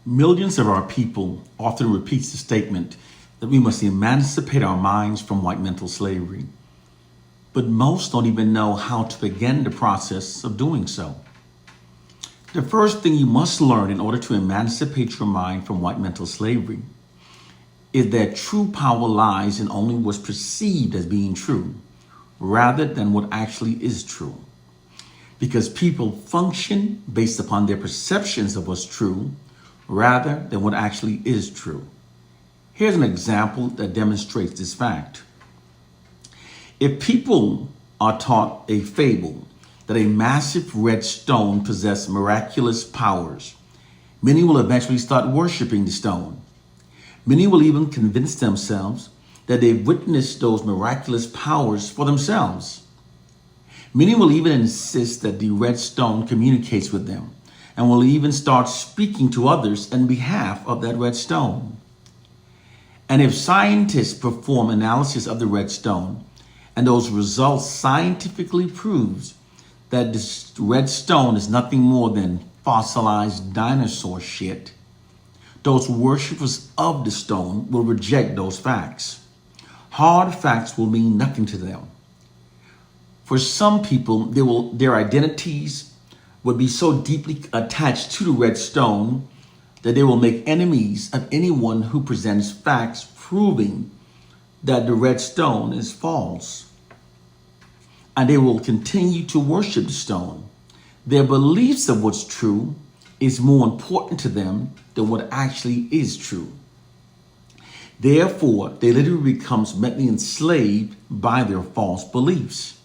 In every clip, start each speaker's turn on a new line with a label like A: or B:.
A: Millions of our people often repeats the statement that we must emancipate our minds from white mental slavery. But most don't even know how to begin the process of doing so. The first thing you must learn in order to emancipate your mind from white mental slavery is that true power lies in only what's perceived as being true, rather than what actually is true. Because people function based upon their perceptions of what's true, rather than what actually is true. Here's an example that demonstrates this fact. If people are taught a fable that a massive red stone possesses miraculous powers, many will eventually start worshiping the stone. Many will even convince themselves that they've witnessed those miraculous powers for themselves. Many will even insist that the red stone communicates with them and will even start speaking to others on behalf of that red stone. And if scientists perform analysis of the red stone and those results scientifically proves that this red stone is nothing more than fossilized dinosaur shit, those worshippers of the stone will reject those facts. Hard facts will mean nothing to them. For some people, their identities will be so deeply attached to the red stone that they will make enemies of anyone who presents facts proving that the red stone is false. And they will continue to worship the stone. Their beliefs of what's true is more important to them than what actually is true. Therefore, they literally become mentally enslaved by their false beliefs.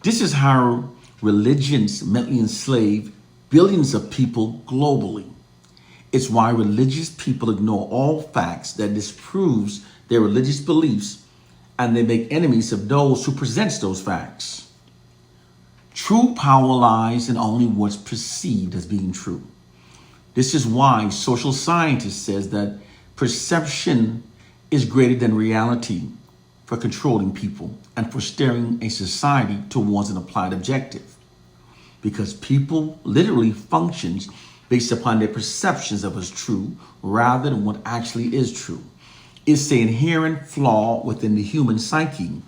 A: This is how religions mentally enslave billions of people globally. It's why religious people ignore all facts that disproves their religious beliefs, and they make enemies of those who presents those facts. True power lies in only what's perceived as being true. This is why social scientists says that perception is greater than reality for controlling people and for steering a society towards an applied objective. Because people literally functions based upon their perceptions of what's true rather than what actually is true. It's the inherent flaw within the human psyche.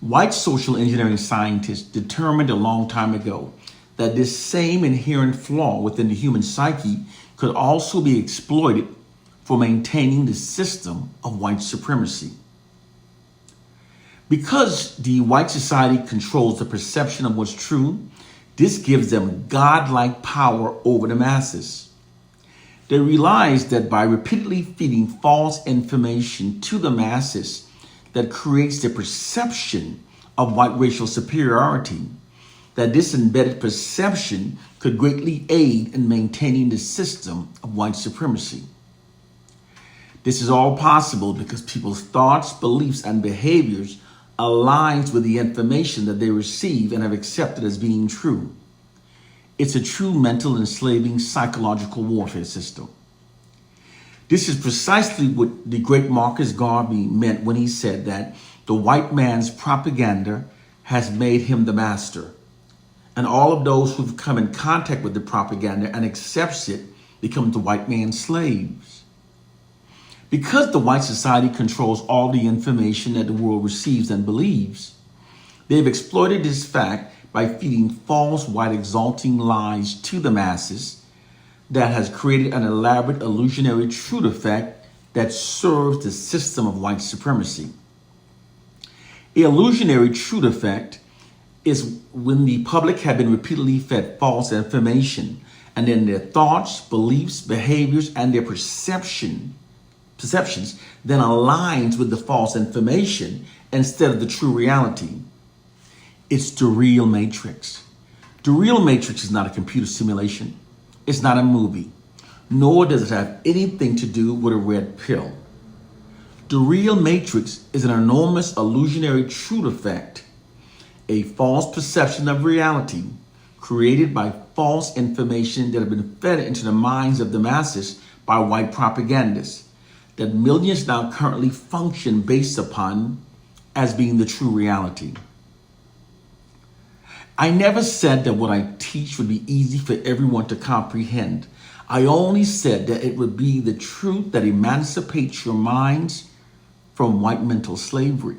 A: White social engineering scientists determined a long time ago that this same inherent flaw within the human psyche could also be exploited for maintaining the system of white supremacy. Because the white society controls the perception of what's true, this gives them godlike power over the masses. They realize that by repeatedly feeding false information to the masses that creates the perception of white racial superiority, that this embedded perception could greatly aid in maintaining the system of white supremacy. This is all possible because people's thoughts, beliefs, and behaviors aligns with the information that they receive and have accepted as being true. It's a true mental enslaving psychological warfare system. This is precisely what the great Marcus Garvey meant when he said that the white man's propaganda has made him the master. And all of those who've come in contact with the propaganda and accepts it become the white man's slaves. Because the white society controls all the information that the world receives and believes, they've exploited this fact by feeding false white exalting lies to the masses that has created an elaborate illusionary truth effect that serves the system of white supremacy. The illusionary truth effect is when the public have been repeatedly fed false information, and then their thoughts, beliefs, behaviors, and their perceptions then aligns with the false information instead of the true reality. It's the real matrix. The real matrix is not a computer simulation. It's not a movie, nor does it have anything to do with a red pill. The real matrix is an enormous illusionary truth effect, a false perception of reality created by false information that have been fed into the minds of the masses by white propagandists that millions now currently function based upon as being the true reality. I never said that what I teach would be easy for everyone to comprehend. I only said that it would be the truth that emancipates your minds from white mental slavery.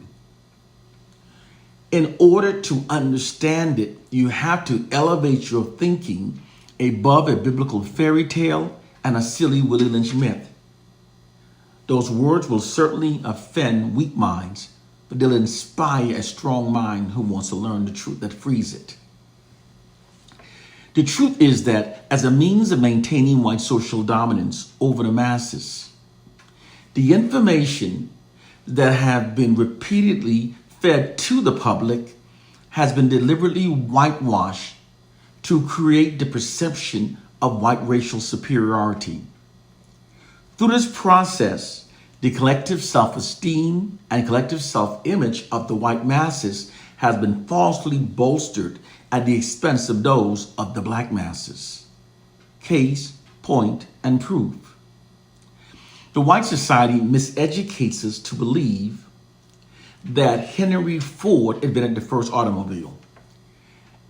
A: In order to understand it, you have to elevate your thinking above a biblical fairy tale and a silly Willie Lynch myth. Those words will certainly offend weak minds, but they'll inspire a strong mind who wants to learn the truth that frees it. The truth is that as a means of maintaining white social dominance over the masses, the information that have been repeatedly fed to the public has been deliberately whitewashed to create the perception of white racial superiority. Through this process, the collective self-esteem and collective self-image of the white masses has been falsely bolstered at the expense of those of the black masses. Case, point, and proof. The white society miseducates us to believe that Henry Ford invented the first automobile.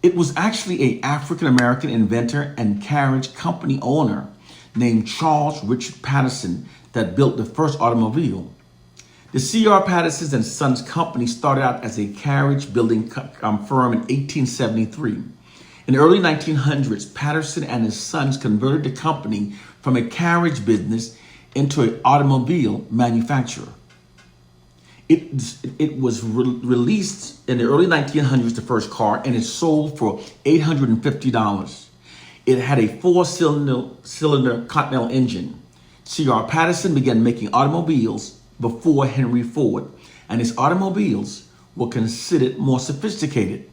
A: It was actually an African-American inventor and carriage company owner named Charles Richard Patterson that built the first automobile. The C.R. Patterson and Sons Company started out as a carriage building firm in 1873. In the early 1900s, Patterson and his sons converted the company from a carriage business into an automobile manufacturer. It was released in the early 1900s, the first car, and it sold for $850. It had a four-cylinder Continental engine. C.R. Patterson began making automobiles before Henry Ford, and his automobiles were considered more sophisticated.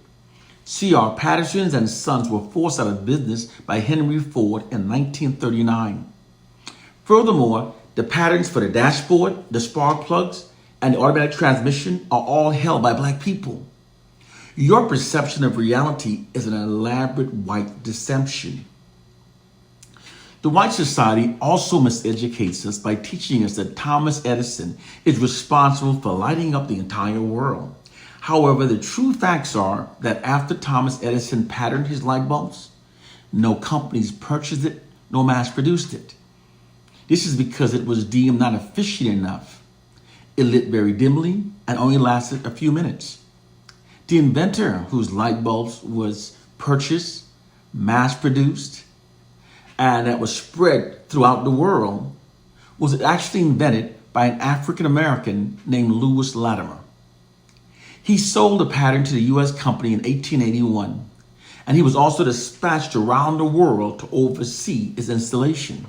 A: C.R. Patterson and Sons were forced out of business by Henry Ford in 1939. Furthermore, the patterns for the dashboard, the spark plugs, and the automatic transmission are all held by black people. Your perception of reality is an elaborate white deception. The white society also miseducates us by teaching us that Thomas Edison is responsible for lighting up the entire world. However, the true facts are that after Thomas Edison patterned his light bulbs, no companies purchased it, nor mass produced it. This is because it was deemed not efficient enough. It lit very dimly and only lasted a few minutes. The inventor whose light bulbs was purchased, mass produced, and that was spread throughout the world was actually invented by an African American named Lewis Latimer. He sold the pattern to the U.S. company in 1881, and he was also dispatched around the world to oversee its installation.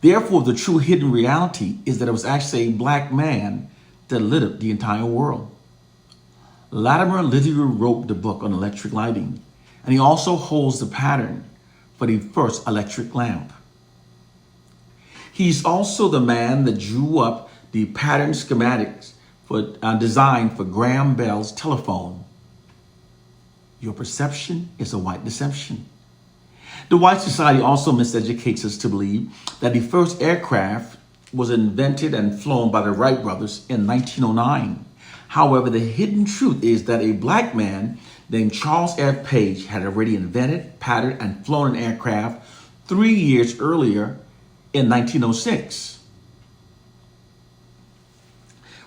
A: Therefore, the true hidden reality is that it was actually a black man that lit up the entire world. Latimer literally wrote the book on electric lighting, and he also holds the pattern for the first electric lamp. He's also the man that drew up the pattern schematics for designed for Graham Bell's telephone. Your perception is a white deception. The white society also miseducates us to believe that the first aircraft was invented and flown by the Wright brothers in 1909. However, the hidden truth is that a black man named Charles F. Page had already invented, patterned, and flown an aircraft 3 years earlier in 1906.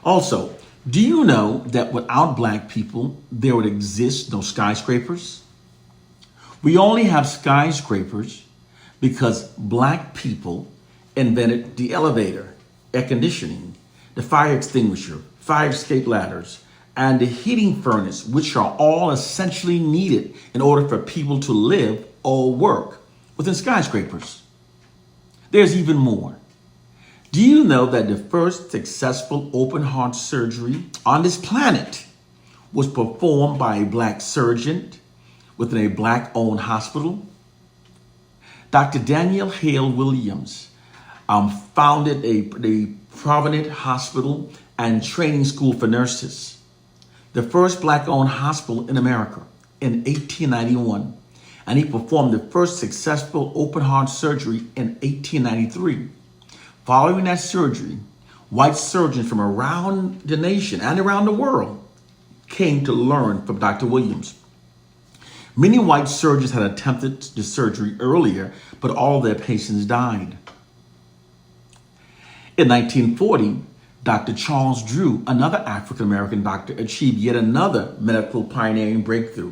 A: Also, do you know that without black people, there would exist no skyscrapers? We only have skyscrapers because black people invented the elevator, air conditioning, the fire extinguisher, fire escape ladders, and the heating furnace, which are all essentially needed in order for people to live or work within skyscrapers. There's even more. Do you know that the first successful open heart surgery on this planet was performed by a black surgeon within a black-owned hospital? Dr. Daniel Hale Williams founded a Providence Hospital and Training School for Nurses, the first black-owned hospital in America in 1891, and he performed the first successful open heart surgery in 1893. Following that surgery, white surgeons from around the nation and around the world came to learn from Dr. Williams. Many white surgeons had attempted the surgery earlier, but all their patients died. In 1940, Dr. Charles Drew, another African-American doctor, achieved yet another medical pioneering breakthrough.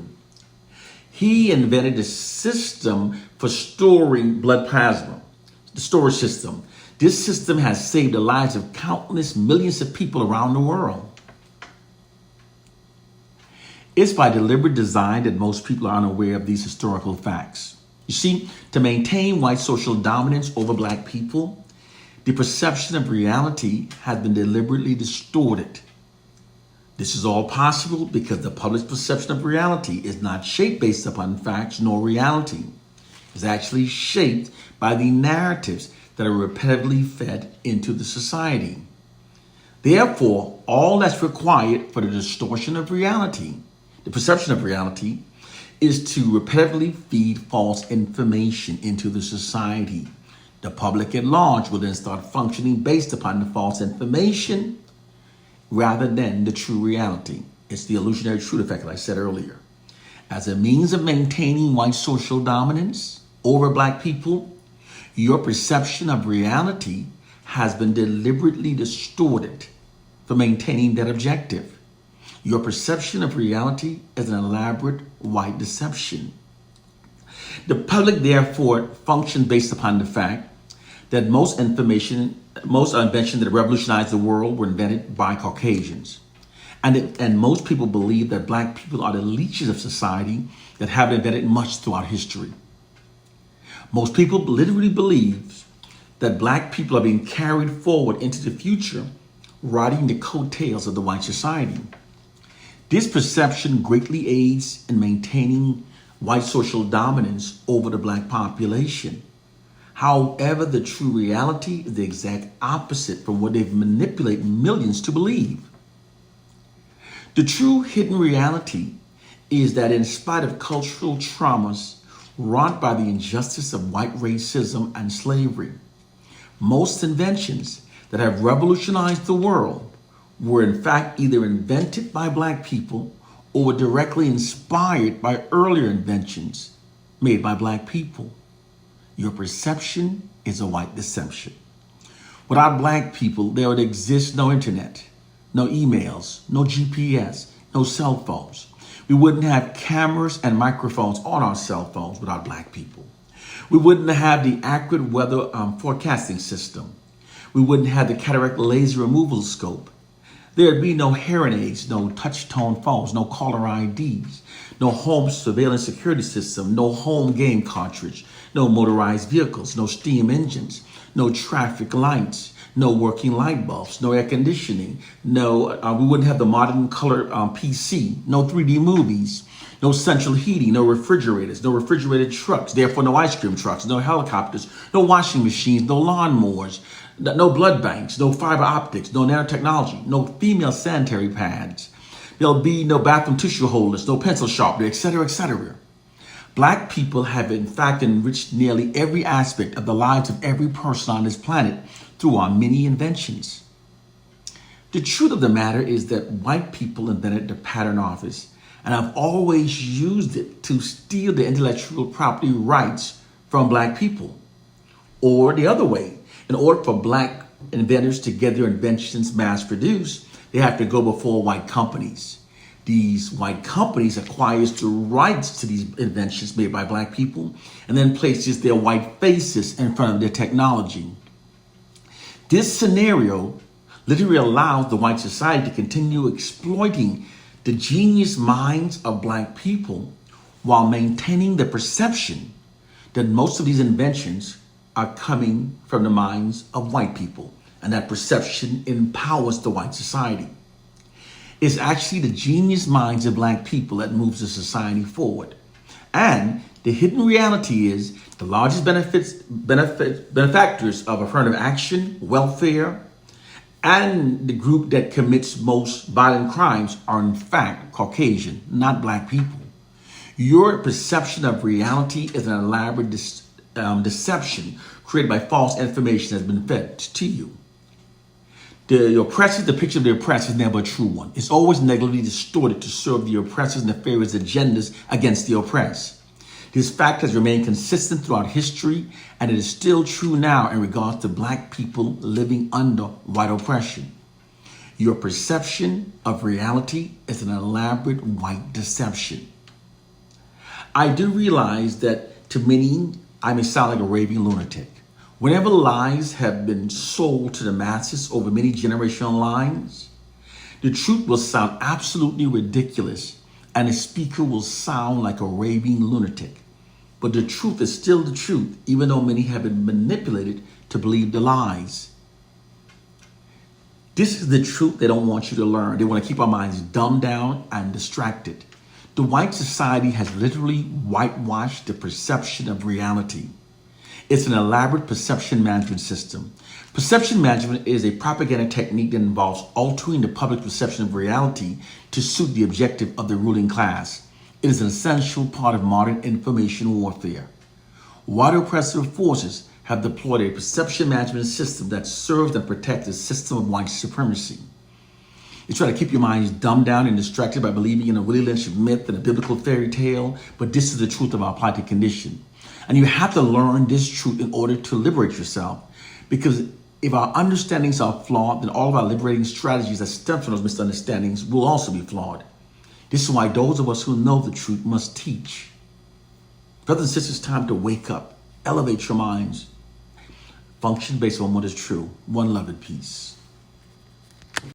A: He invented a system for storing blood plasma, the storage system. This system has saved the lives of countless millions of people around the world. It's by deliberate design that most people are unaware of these historical facts. You see, to maintain white social dominance over black people, the perception of reality has been deliberately distorted. This is all possible because the public's perception of reality is not shaped based upon facts nor reality. It's actually shaped by the narratives that are repetitively fed into the society. Therefore, all that's required for the distortion of reality, the perception of reality, is to repetitively feed false information into the society. The public at large will then start functioning based upon the false information rather than the true reality. It's the illusionary truth effect that I said earlier. As a means of maintaining white social dominance over black people, your perception of reality has been deliberately distorted for maintaining that objective. Your perception of reality is an elaborate white deception. The public, therefore, functions based upon the fact that most inventions that revolutionized the world were invented by Caucasians. And most people believe that black people are the leeches of society that have invented much throughout history. Most people literally believe that black people are being carried forward into the future, riding the coattails of the white society. This perception greatly aids in maintaining white social dominance over the black population. However, the true reality is the exact opposite from what they've manipulated millions to believe. The true hidden reality is that in spite of cultural traumas wrought by the injustice of white racism and slavery, most inventions that have revolutionized the world were in fact either invented by black people or were directly inspired by earlier inventions made by black people. Your perception is a white deception. Without black people, there would exist no internet, no emails, no GPS, no cell phones. We wouldn't have cameras and microphones on our cell phones without black people. We wouldn't have the accurate weather forecasting system. We wouldn't have the cataract laser removal scope. There'd be no hearing aids, no touch-tone phones, no caller IDs, no home surveillance security system, no home game cartridge, no motorized vehicles, no steam engines, no traffic lights, no working light bulbs, no air conditioning, we wouldn't have the modern color PC, no 3D movies, no central heating, no refrigerators, no refrigerated trucks, therefore no ice cream trucks, no helicopters, no washing machines, no lawnmowers, no blood banks, no fiber optics, no nanotechnology, no female sanitary pads. There'll be no bathroom tissue holders, no pencil sharpener, etc., etc. Black people have in fact enriched nearly every aspect of the lives of every person on this planet through our many inventions. The truth of the matter is that white people invented the patent office and have always used it to steal the intellectual property rights from black people. Or the other way, in order for black inventors to get their inventions mass produced, they have to go before white companies. These white companies acquires the rights to these inventions made by black people and then places their white faces in front of their technology. This scenario literally allows the white society to continue exploiting the genius minds of black people while maintaining the perception that most of these inventions are coming from the minds of white people, and that perception empowers the white society. It's actually the genius minds of black people that moves the society forward. And the hidden reality is the largest benefactors of affirmative action, welfare, and the group that commits most violent crimes are in fact Caucasian, not black people. Your perception of reality is an elaborate deception created by false information that has been fed to you. The oppressors, the picture of the oppressor is never a true one. It's always negatively distorted to serve the oppressor's nefarious agendas against the oppressed. This fact has remained consistent throughout history, and it is still true now in regards to black people living under white oppression. Your perception of reality is an elaborate white deception. I do realize that to many, I may sound like a raving lunatic. Whenever lies have been sold to the masses over many generational lines, the truth will sound absolutely ridiculous and the speaker will sound like a raving lunatic. But the truth is still the truth, even though many have been manipulated to believe the lies. This is the truth they don't want you to learn. They want to keep our minds dumbed down and distracted. The white society has literally whitewashed the perception of reality. It's an elaborate perception management system. Perception management is a propaganda technique that involves altering the public perception of reality to suit the objective of the ruling class. It is an essential part of modern information warfare. White oppressive forces have deployed a perception management system that serves and protects the system of white supremacy. They try to keep your minds dumbed down and distracted by believing in a Willie Lynch myth and a biblical fairy tale, but this is the truth of our plighted condition. And you have to learn this truth in order to liberate yourself. Because if our understandings are flawed, then all of our liberating strategies that stem from those misunderstandings will also be flawed. This is why those of us who know the truth must teach. Brothers and sisters, it's time to wake up, elevate your minds, function based on what is true. One love and peace.